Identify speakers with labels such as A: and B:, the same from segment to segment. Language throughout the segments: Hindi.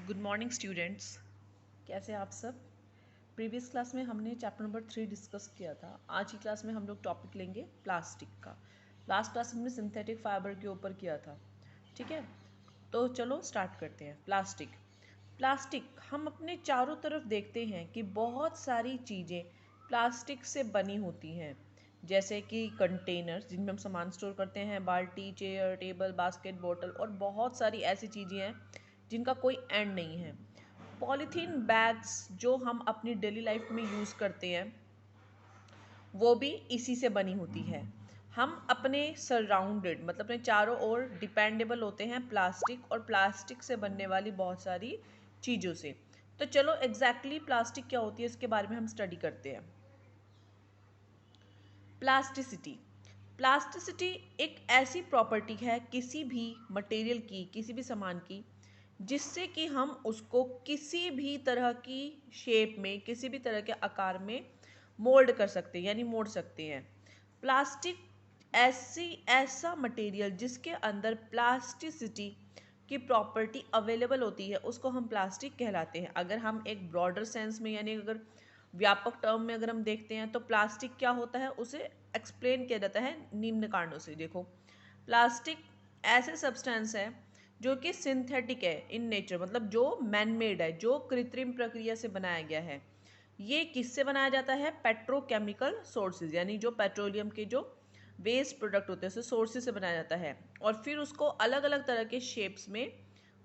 A: Good morning students. कैसे हैं आप सब। प्रीवियस क्लास में हमने चैप्टर नंबर 3 डिस्कस किया था। आज की क्लास में हम लोग टॉपिक लेंगे प्लास्टिक का। लास्ट क्लास हमने सिंथेटिक फाइबर के ऊपर किया था। ठीक है, तो चलो स्टार्ट करते हैं। प्लास्टिक प्लास्टिक हम अपने चारों तरफ देखते हैं कि बहुत सारी चीज़ें प्लास्टिक से बनी होती हैं, जैसे कि कंटेनर्स जिनमें हम सामान स्टोर करते हैं, बाल्टी, चेयर, टेबल, बास्केट, बोतल और बहुत सारी ऐसी चीज़ें हैं जिनका कोई एंड नहीं है। पॉलीथीन बैग्स जो हम अपनी डेली लाइफ में यूज़ करते हैं वो भी इसी से बनी होती है। हम अपने सराउंडेड मतलब अपने चारों ओर डिपेंडेबल होते हैं प्लास्टिक और प्लास्टिक से बनने वाली बहुत सारी चीज़ों से। तो चलो एग्जैक्टली प्लास्टिक क्या होती है इसके बारे में हम स्टडी करते हैं। प्लास्टिसिटी प्लास्टिसिटी एक ऐसी प्रॉपर्टी है किसी भी मटेरियल की, किसी भी सामान की, जिससे कि हम उसको किसी भी तरह की शेप में, किसी भी तरह के आकार में मोल्ड कर सकते हैं, यानी मोड़ सकते हैं। प्लास्टिक ऐसा मटेरियल जिसके अंदर प्लास्टिसिटी की प्रॉपर्टी अवेलेबल होती है उसको हम प्लास्टिक कहलाते हैं। अगर हम एक ब्रॉडर सेंस में यानी अगर व्यापक टर्म में अगर हम देखते हैं तो प्लास्टिक क्या होता है उसे एक्सप्लेन किया जाता है निम्न कारणों से। देखो, प्लास्टिक ऐसे सब्सटेंस है जो कि सिंथेटिक है इन नेचर, मतलब जो मैन मेड है, जो कृत्रिम प्रक्रिया से बनाया गया है। ये किससे बनाया जाता है? पेट्रोकेमिकल सोर्सेज, यानी जो पेट्रोलियम के जो वेस्ट प्रोडक्ट होते हैं उसे सोर्सेज से बनाया जाता है और फिर उसको अलग अलग तरह के शेप्स में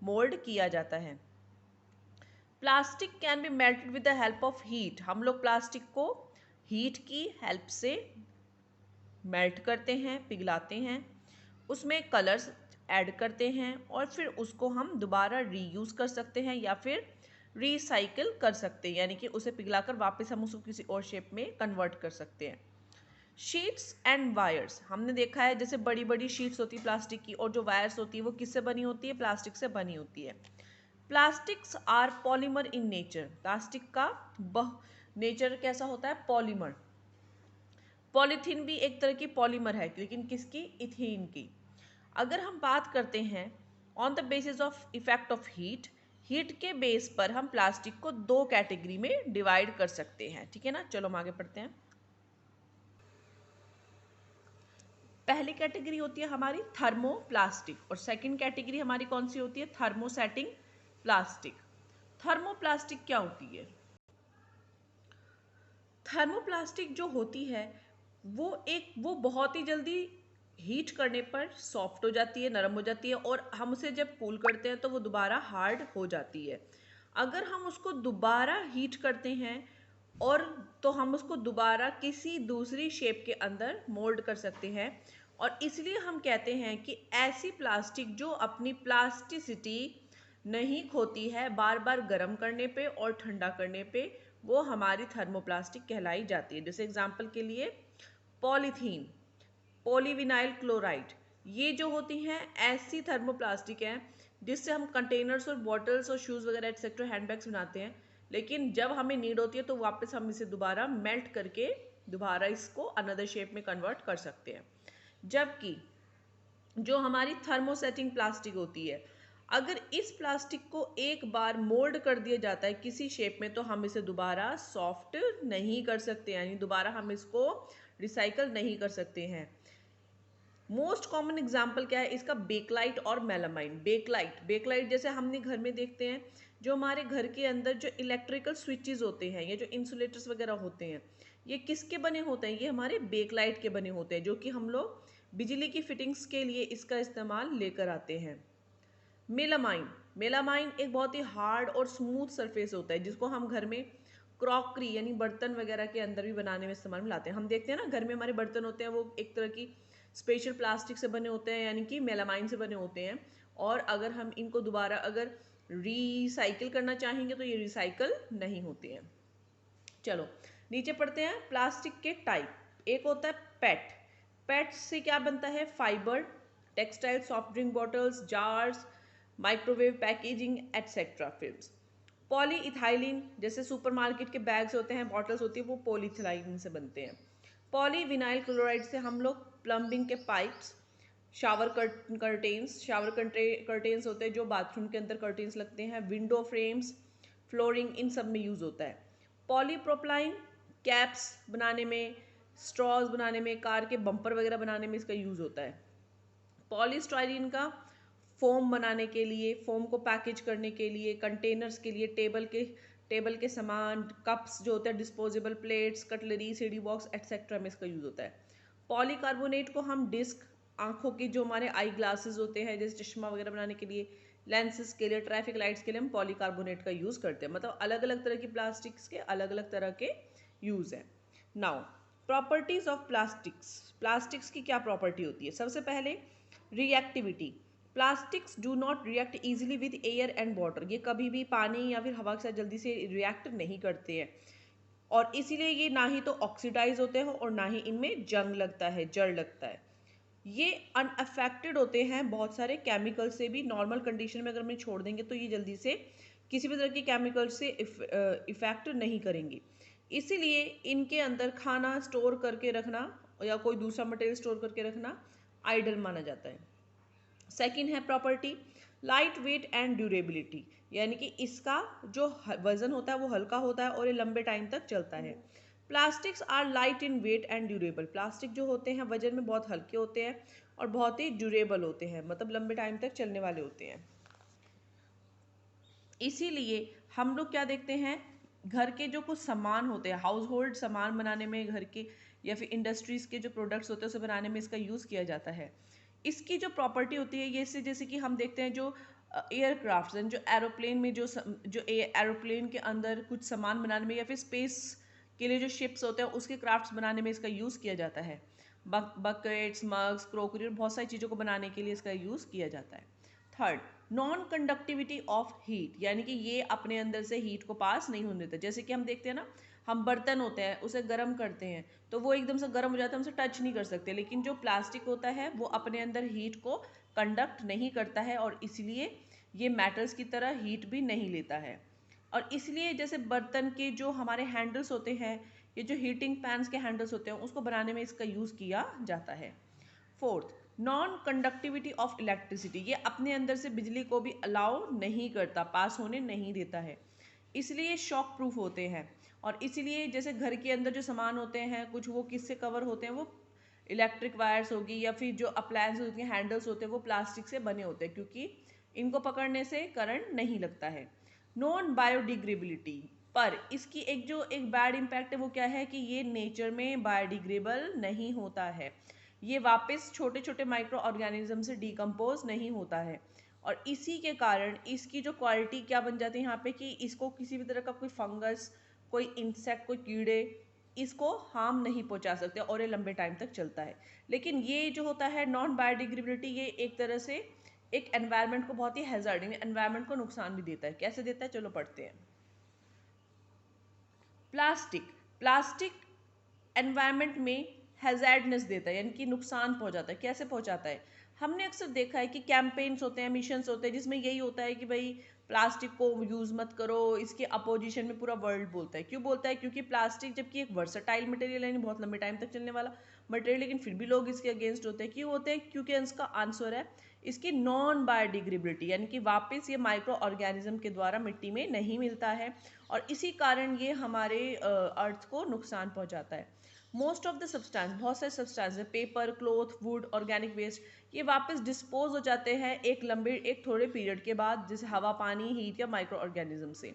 A: मोल्ड किया जाता है। Plastic can be melted with the help of heat. हम लोग प्लास्टिक को हीट की हेल्प से मेल्ट करते हैं, पिघलाते हैं, उसमें कलर्स ऐड करते हैं और फिर उसको हम दोबारा रीयूज़ कर सकते हैं या फिर रिसाइकिल कर सकते हैं, यानी कि उसे पिघलाकर वापस हम उसको किसी और शेप में कन्वर्ट कर सकते हैं। शीट्स एंड वायर्स हमने देखा है, जैसे बड़ी बड़ी शीट्स होती है प्लास्टिक की और जो वायर्स होती है वो किससे बनी होती है? प्लास्टिक से बनी होती है। Plastics are polymer in nature. Plastic का नेचर कैसा होता है? पॉलीमर। पॉलीथीन भी एक तरह की पॉलीमर है, लेकिन किसकी? इथीन की। अगर हम बात करते हैं on the basis of effect of heat, heat के बेस पर हम प्लास्टिक को दो कैटेगरी में डिवाइड कर सकते हैं। ठीक है ना, चलो हम आगे पढ़ते हैं। पहली कैटेगरी होती है हमारी थर्मोप्लास्टिक और सेकंड कैटेगरी हमारी कौन सी होती है? Thermosetting plastic. थर्मोप्लास्टिक क्या होती है? थर्मोप्लास्टिक जो होती है वो बहुत ही जल्दी हीट करने पर सॉफ्ट हो जाती है, नरम हो जाती है और हम उसे जब कूल करते हैं तो वो दोबारा हार्ड हो जाती है। अगर हम उसको दोबारा हीट करते हैं और तो हम उसको दोबारा किसी दूसरी शेप के अंदर मोल्ड कर सकते हैं और इसलिए हम कहते हैं कि ऐसी प्लास्टिक जो अपनी प्लास्टिसिटी नहीं खोती है बार बार गर्म करने पे और ठंडा करने पे, वो हमारी थर्मोप्लास्टिक कहलाई जाती है। जैसे एग्जांपल के लिए पॉलीथीन, पॉलीविनाइल क्लोराइड, ये जो होती हैं ऐसी थर्मोप्लास्टिक हैं जिससे हम कंटेनर्स और बॉटल्स और शूज़ वगैरह एक्सेट्रा हैंडबैग्स बनाते हैं, लेकिन जब हमें नीड होती है तो वापस हम इसे दोबारा मेल्ट करके दोबारा इसको अनदर शेप में कन्वर्ट कर सकते हैं। जबकि जो हमारी थर्मोसेटिंग प्लास्टिक होती है, अगर इस प्लास्टिक को एक बार मोल्ड कर दिया जाता है किसी शेप में तो हम इसे दोबारा सॉफ्ट नहीं कर सकते, यानी दोबारा हम इसको रिसाइकल नहीं कर सकते हैं। मोस्ट कॉमन एग्जाम्पल क्या है इसका? बेकलाइट और मेलामाइन। बेकलाइट जैसे हमने घर में देखते हैं, जो हमारे घर के अंदर जो इलेक्ट्रिकल स्विचेस होते हैं या जो इंसुलेटर्स वगैरह होते हैं, ये किसके बने होते हैं? ये हमारे बेकलाइट के बने होते हैं, जो कि हम लोग बिजली की फिटिंग्स के लिए इसका इस्तेमाल लेकर आते हैं। मेलामाइन मेलामाइन एक बहुत ही हार्ड और स्मूथ सरफेस होता है जिसको हम घर में क्रॉकरी यानी बर्तन वगैरह के अंदर भी बनाने में इस्तेमाल में लाते हैं। हम देखते हैं ना, घर में हमारे बर्तन होते हैं वो एक तरह की स्पेशल प्लास्टिक से बने होते हैं, यानी कि मेलामाइन से बने होते हैं, और अगर हम इनको दोबारा अगर रिसाइकिल करना चाहेंगे तो ये रिसाइकल नहीं होते हैं। चलो नीचे पढ़ते हैं। प्लास्टिक के टाइप, एक होता है पेट। पेट से क्या बनता है? Fibre, textile, soft drink bottles, jars, microwave packaging etcetera films. Polyethylene जैसे सुपरमार्केट के बैग्स होते हैं, बॉटल्स होती है, वो पॉलीइथाइलिन से बनते हैं। पॉलीविनाइल क्लोराइड से हम लोग प्लम्बिंग के पाइप्स, शावर कर्टेन्स होते हैं जो बाथरूम के अंदर कर्टेन्स लगते हैं, विंडो फ्रेम्स, फ्लोरिंग, इन सब में यूज़ होता है। पॉलीप्रोपिलीन कैप्स बनाने में, स्ट्रॉज बनाने में, कार के बम्पर वगैरह बनाने में इसका यूज़ होता है। पॉलीस्टाइरीन का फोम बनाने के लिए, फोम को पैकेज करने के लिए, कंटेनर्स के लिए, टेबल के सामान, कप्स जो होते हैं, disposable plates, cutlery, CD box etcetera में इसका यूज़ होता है। पॉलीकार्बोनेट को हम डिस्क, आंखों के जो हमारे आई ग्लासेस होते हैं जैसे चश्मा वगैरह बनाने के लिए, लेंसेज के लिए, ट्रैफिक लाइट्स के लिए हम पॉलीकार्बोनेट का यूज़ करते हैं। मतलब अलग अलग तरह की प्लास्टिक्स के अलग अलग तरह के यूज़ हैं। नाउ प्रॉपर्टीज ऑफ प्लास्टिक्स की क्या प्रॉपर्टी होती है? सबसे पहले reactivity. Plastics do not react easily with air and water. ये कभी भी पानी या फिर हवा के साथ जल्दी से रिएक्ट नहीं करते हैं, और इसीलिए ये ना ही तो ऑक्सीडाइज होते हैं और ना ही इनमें जंग लगता है, जड़ लगता है। ये अनअफेक्टेड होते हैं बहुत सारे केमिकल से भी। नॉर्मल कंडीशन में अगर हम छोड़ देंगे तो ये जल्दी से किसी भी तरह की केमिकल से इफेक्ट नहीं करेंगी। इसीलिए इनके अंदर खाना स्टोर करके रखना या कोई दूसरा मटेरियल स्टोर करके रखना आइडल माना जाता है। सेकंड है property light weight and durability, यानी कि इसका जो वजन होता है वो हल्का होता है और ये लंबे टाइम तक चलता है। Plastics are light in weight and durable. Plastic जो होते हैं वजन में बहुत हल्के होते हैं और बहुत ही ड्यूरेबल होते हैं, मतलब लंबे टाइम तक चलने वाले होते हैं। इसीलिए हम लोग क्या देखते हैं, घर के जो कुछ सामान होते हैं, हाउस होल्ड सामान बनाने में, घर के या फिर इंडस्ट्रीज के जो प्रोडक्ट्स होते हैं उसे बनाने में इसका यूज़ किया जाता है। इसकी जो प्रॉपर्टी होती है ये से, जैसे कि हम देखते हैं जो एयरक्राफ्ट जो एरोप्लेन में जो एरोप्लेन के अंदर कुछ सामान बनाने में या फिर स्पेस के लिए जो शिप्स होते हैं उसके क्राफ्ट्स बनाने में इसका यूज़ किया जाता है। बकेट्स, मग्स, क्रोकरी और बहुत सारी चीज़ों को बनाने के लिए इसका यूज़ किया जाता है। Third, non conductivity of heat, यानी कि ये अपने अंदर से हीट को पास नहीं होने देता। जैसे कि हम देखते हैं ना, हम बर्तन होते हैं उसे गर्म करते हैं तो वो एकदम से गर्म हो जाता है, हम उसे टच नहीं कर सकते, लेकिन जो प्लास्टिक होता है वो अपने अंदर हीट को कंडक्ट नहीं करता है और इसलिए ये मेटल्स की तरह हीट भी नहीं लेता है। और इसलिए जैसे बर्तन के जो हमारे हैंडल्स होते हैं, ये जो हीटिंग पैन्स के हैंडल्स होते हैं उसको बनाने में इसका यूज़ किया जाता है। Fourth, non conductivity of electricity, ये अपने अंदर से बिजली को भी अलाउ नहीं करता, पास होने नहीं देता है, इसलिए शॉक प्रूफ होते हैं। और इसलिए जैसे घर के अंदर जो सामान होते हैं कुछ वो किससे कवर होते हैं, वो इलेक्ट्रिक वायर्स होगी या फिर जो अप्लायंस होती हैं, हैंडल्स होते हैं वो प्लास्टिक से बने होते हैं क्योंकि इनको पकड़ने से करंट नहीं लगता है। नॉन बायोडिग्रेबिलिटी, पर इसकी एक बैड इम्पैक्ट है वो क्या है कि ये नेचर में बायोडिग्रेबल नहीं होता है, ये वापस छोटे छोटे माइक्रो ऑर्गेनिज्म से डिकम्पोज नहीं होता है। और इसी के कारण इसकी जो क्वालिटी क्या बन जाती है यहाँ पे कि इसको किसी भी तरह का कोई फंगस, कोई इंसेक्ट, कोई कीड़े इसको हार्म नहीं पहुंचा सकते और ये लंबे टाइम तक चलता है। लेकिन ये जो होता है नॉन बायोडिग्रेबिलिटी, ये एक तरह से एक एनवायरनमेंट को बहुत ही हैजार्ड, एनवायरनमेंट को नुकसान भी देता है। कैसे देता है चलो पढ़ते हैं। प्लास्टिक एनवायरनमेंट में हैजर्डनेस देता है, यानी कि नुकसान पहुंचाता है। कैसे पहुंचाता है? हमने अक्सर देखा है कि कैंपेन्स होते हैं, मिशंस होते हैं जिसमें यही होता है कि भाई प्लास्टिक को यूज़ मत करो। इसके अपोजिशन में पूरा वर्ल्ड बोलता है। क्यों बोलता है? क्योंकि प्लास्टिक जबकि एक वर्सटाइल मटेरियल है, बहुत लंबे टाइम तक चलने वाला मटेरियल, लेकिन फिर भी लोग इसके अगेंस्ट होते हैं। क्यों होते हैं? क्योंकि इसका आंसर है इसकी नॉन बायोडिग्रेबिलिटी, यानी कि वापस ये माइक्रो ऑर्गेनिज्म के द्वारा मिट्टी में नहीं मिलता है और इसी कारण ये हमारे अर्थ को नुकसान पहुंचाता है। मोस्ट ऑफ द सब्सटेंस, बहुत सारे सब्सटेंस है, paper, cloth, wood, organic waste, ये वापस डिस्पोज हो जाते हैं एक थोड़े पीरियड के बाद, जैसे हवा, पानी, हीट या माइक्रो ऑर्गेनिज्म से।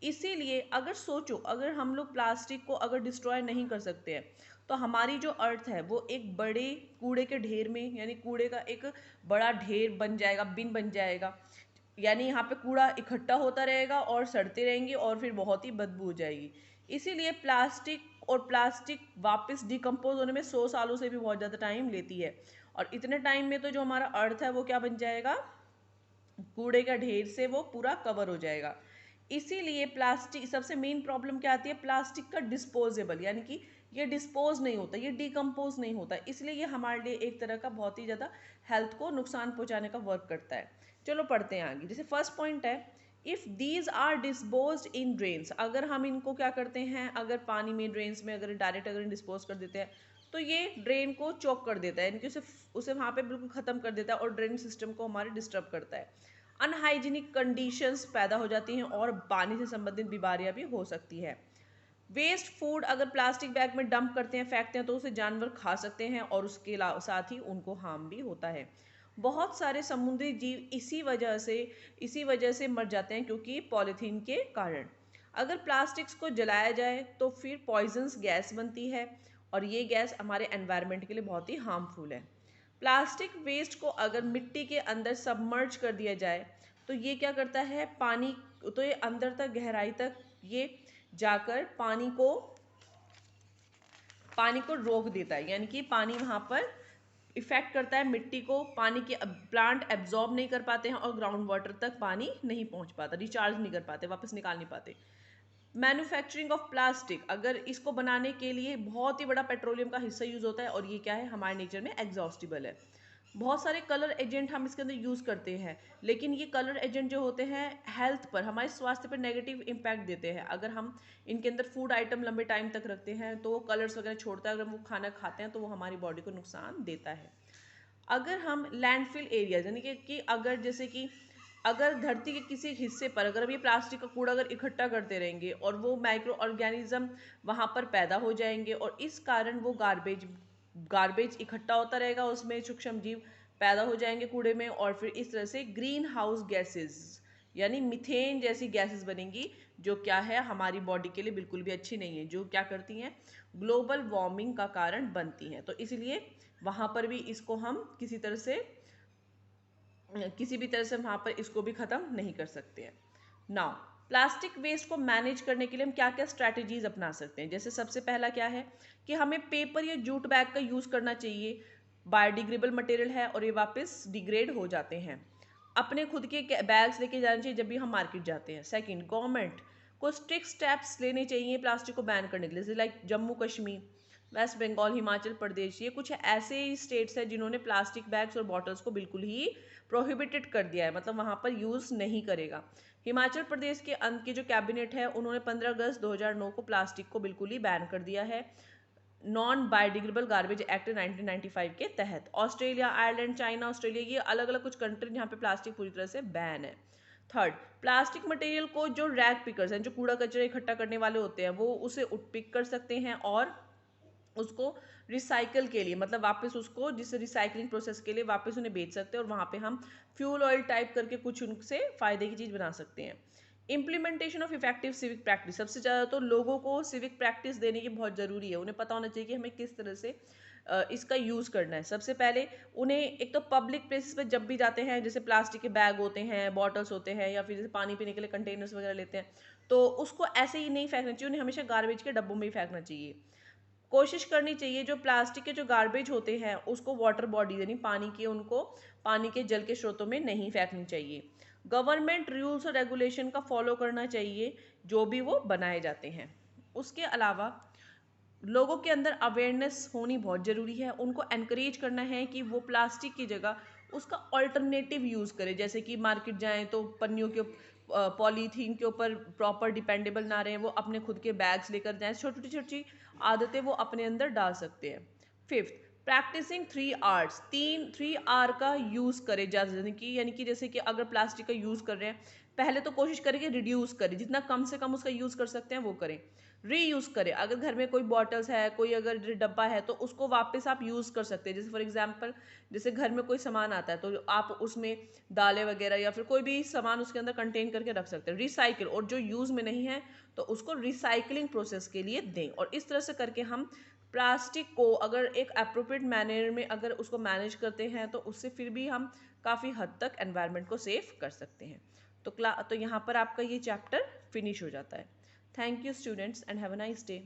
A: इसीलिए अगर सोचो, अगर हम लोग प्लास्टिक को अगर डिस्ट्रॉय नहीं कर सकते हैं तो हमारी जो अर्थ है वो एक बड़े कूड़े के ढेर में, यानी कूड़े का एक बड़ा ढेर बन जाएगा, बिन बन जाएगा। यानी यहाँ पे कूड़ा इकट्ठा होता रहेगा और सड़ते रहेंगे और फिर बहुत ही बदबू हो जाएगी। इसीलिए प्लास्टिक वापस डिकम्पोज होने में 100 सालों से भी बहुत ज़्यादा टाइम लेती है। और इतने टाइम में तो जो हमारा अर्थ है वो क्या बन जाएगा, कूड़े का ढेर से वो पूरा कवर हो जाएगा। इसीलिए प्लास्टिक सबसे मेन प्रॉब्लम क्या आती है, प्लास्टिक का डिस्पोजेबल, यानी कि ये डिस्पोज नहीं होता, ये डिकम्पोज नहीं होता, इसलिए ये हमारे लिए एक तरह का बहुत ही ज़्यादा हेल्थ को नुकसान पहुंचाने का वर्क करता है। चलो पढ़ते हैं आगे। जैसे फर्स्ट पॉइंट है, if these are dispose in drains, अगर हम इनको क्या करते हैं, अगर पानी में, ड्रेन्स में अगर डायरेक्ट अगर डिस्पोज कर देते हैं तो ये ड्रेन को चौक कर देता है, यानी कि उसे वहाँ पे बिल्कुल ख़त्म कर देता है और ड्रेन सिस्टम को हमारे डिस्टर्ब करता है। अनहाइजीनिक कंडीशंस पैदा हो जाती हैं और पानी से संबंधित बीमारियां भी हो सकती है। वेस्ट फूड अगर प्लास्टिक बैग में डंप करते हैं, फेंकते हैं, तो उसे जानवर खा सकते हैं और उसके साथ ही उनको हार्म भी होता है। बहुत सारे समुद्री जीव इसी वजह से मर जाते हैं, क्योंकि पॉलीथीन के कारण। अगर प्लास्टिक्स को जलाया जाए तो फिर पॉइजनस गैस बनती है और ये गैस हमारे एनवायरनमेंट के लिए बहुत ही हार्मफुल है। प्लास्टिक वेस्ट को अगर मिट्टी के अंदर सबमर्ज कर दिया जाए तो ये क्या करता है, पानी, तो ये अंदर तक गहराई तक ये जाकर पानी को रोक देता है, यानी कि पानी वहाँ पर इफेक्ट करता है मिट्टी को, पानी के प्लांट एब्जॉर्ब नहीं कर पाते हैं और ग्राउंड वाटर तक पानी नहीं पहुँच पाता, रिचार्ज नहीं कर पाते, वापस निकाल नहीं पाते। मैन्युफैक्चरिंग ऑफ प्लास्टिक, अगर इसको बनाने के लिए बहुत ही बड़ा पेट्रोलियम का हिस्सा यूज होता है और ये क्या है, हमारे नेचर में एग्जॉस्टिबल है। बहुत सारे कलर एजेंट हम इसके अंदर यूज करते हैं, लेकिन ये कलर एजेंट जो होते हैं हेल्थ पर, हमारे स्वास्थ्य पर नेगेटिव इम्पैक्ट देते हैं। अगर हम इनके अंदर फूड आइटम लंबे टाइम तक रखते हैं तो वो कलर्स वगैरह छोड़ता है, अगर वो खाना खाते हैं तो वो हमारी बॉडी को नुकसान देता है। अगर हम लैंडफिल एरिया, यानी कि अगर जैसे कि अगर धरती के किसी हिस्से पर अगर हम ये प्लास्टिक का कूड़ा अगर इकट्ठा करते रहेंगे और वो माइक्रो ऑर्गेनिज्म वहाँ पर पैदा हो जाएंगे और इस कारण वो गार्बेज इकट्ठा होता रहेगा, उसमें सूक्ष्म जीव पैदा हो जाएंगे कूड़े में, और फिर इस तरह से ग्रीन हाउस गैसेस यानी मीथेन जैसी गैसेस बनेंगी, जो क्या है हमारी बॉडी के लिए बिल्कुल भी अच्छी नहीं है, जो क्या करती हैं, ग्लोबल वार्मिंग का कारण बनती हैं। तो इसलिए वहाँ पर भी इसको हम किसी भी तरह से वहाँ पर इसको भी ख़त्म नहीं कर सकते हैं। नाउ प्लास्टिक वेस्ट को मैनेज करने के लिए हम क्या क्या स्ट्रैटेजीज अपना सकते हैं। जैसे सबसे पहला क्या है कि हमें पेपर या जूट बैग का यूज़ करना चाहिए, बायोडिग्रेडेबल मटेरियल है और ये वापस डिग्रेड हो जाते हैं। अपने खुद के बैग्स लेके जाने चाहिए जब भी हम मार्केट जाते हैं। सेकंड, गवर्नमेंट को स्ट्रिक्ट स्टेप्स लेने चाहिए प्लास्टिक को बैन करने के लिए, जैसे लाइक जम्मू कश्मीर, वेस्ट बंगाल, हिमाचल प्रदेश, ये कुछ ऐसे स्टेट्स हैं जिन्होंने प्लास्टिक बैग्स और बॉटल्स को बिल्कुल ही प्रोहिबिटेड कर दिया है, मतलब वहाँ पर यूज़ नहीं करेगा। हिमाचल प्रदेश के अंत की जो कैबिनेट है उन्होंने 15 अगस्त 2009 को प्लास्टिक को बिल्कुल ही बैन कर दिया है, नॉन बायोडिग्रेडेबल गार्बेज एक्ट 1995 के तहत। ऑस्ट्रेलिया, आयरलैंड, चाइना, ऑस्ट्रेलिया, ये अलग अलग कुछ कंट्री जहाँ पे प्लास्टिक पूरी तरह से बैन है। थर्ड, प्लास्टिक मटेरियल को जो रैग पिकर्स हैं, जो कूड़ा कचरा इकट्ठा करने वाले होते हैं, वो उसे पिक कर सकते हैं और उसको रिसाइकल के लिए, मतलब वापस उसको जिससे रिसाइकलिंग प्रोसेस के लिए वापस उन्हें बेच सकते हैं और वहाँ पे हम फ्यूल ऑयल टाइप करके कुछ उनसे फ़ायदे की चीज़ बना सकते हैं। Implementation of effective civic practice, सबसे ज़्यादा तो लोगों को सिविक प्रैक्टिस देने की बहुत ज़रूरी है, उन्हें पता होना चाहिए कि हमें किस तरह से इसका यूज़ करना है। सबसे पहले उन्हें एक तो पब्लिक प्लेसेस पे जब भी जाते हैं, जैसे प्लास्टिक के बैग होते हैं, बॉटल्स होते हैं, या फिर जैसे पानी पीने के लिए कंटेनर्स वगैरह लेते हैं, तो उसको ऐसे ही नहीं फेंकना चाहिए, उन्हें हमेशा गार्बेज के डब्बों में ही फेंकना चाहिए। कोशिश करनी चाहिए जो प्लास्टिक के जो गार्बेज होते हैं उसको वाटर बॉडी यानी पानी के जल के स्रोतों में नहीं फेंकनी चाहिए। गवर्नमेंट रूल्स और रेगुलेशन का फॉलो करना चाहिए जो भी वो बनाए जाते हैं। उसके अलावा लोगों के अंदर अवेयरनेस होनी बहुत ज़रूरी है, उनको एनकरेज करना है कि वो प्लास्टिक की जगह उसका ऑल्टरनेटिव यूज़ करें, जैसे कि मार्केट जाएं तो पन्नियों के पॉलीथीन के ऊपर प्रॉपर डिपेंडेबल ना रहें, वो अपने खुद के बैग्स लेकर जाएं, छोटी छोटी आदतें वो अपने अंदर डाल सकते हैं। फिफ्थ, प्रैक्टिसिंग 3 Rs, 3R का यूज़ करें ज़्यादा, यानी कि जैसे कि अगर प्लास्टिक का यूज़ कर रहे हैं, पहले तो कोशिश करें कि रिड्यूस करें, जितना कम से कम उसका यूज़ कर सकते हैं वो करें। रीयूज़ करें, अगर घर में कोई बॉटल्स है, कोई अगर डब्बा है तो उसको वापस आप यूज़ कर सकते हैं। जैसे फॉर एग्जांपल, जैसे घर में कोई सामान आता है तो आप उसमें दालें वगैरह या फिर कोई भी सामान उसके अंदर कंटेन करके रख सकते हैं। रिसाइकिल, और जो यूज़ में नहीं है तो उसको रिसाइकलिंग प्रोसेस के लिए दें, और इस तरह से करके हम प्लास्टिक को अगर एक अप्रोप्रिएट मैनर में अगर उसको मैनेज करते हैं तो उससे फिर भी हम काफ़ी हद तक एनवायरनमेंट को सेफ कर सकते हैं। तो यहाँ पर आपका ये चैप्टर फिनिश हो जाता है। Thank you students and have a nice day.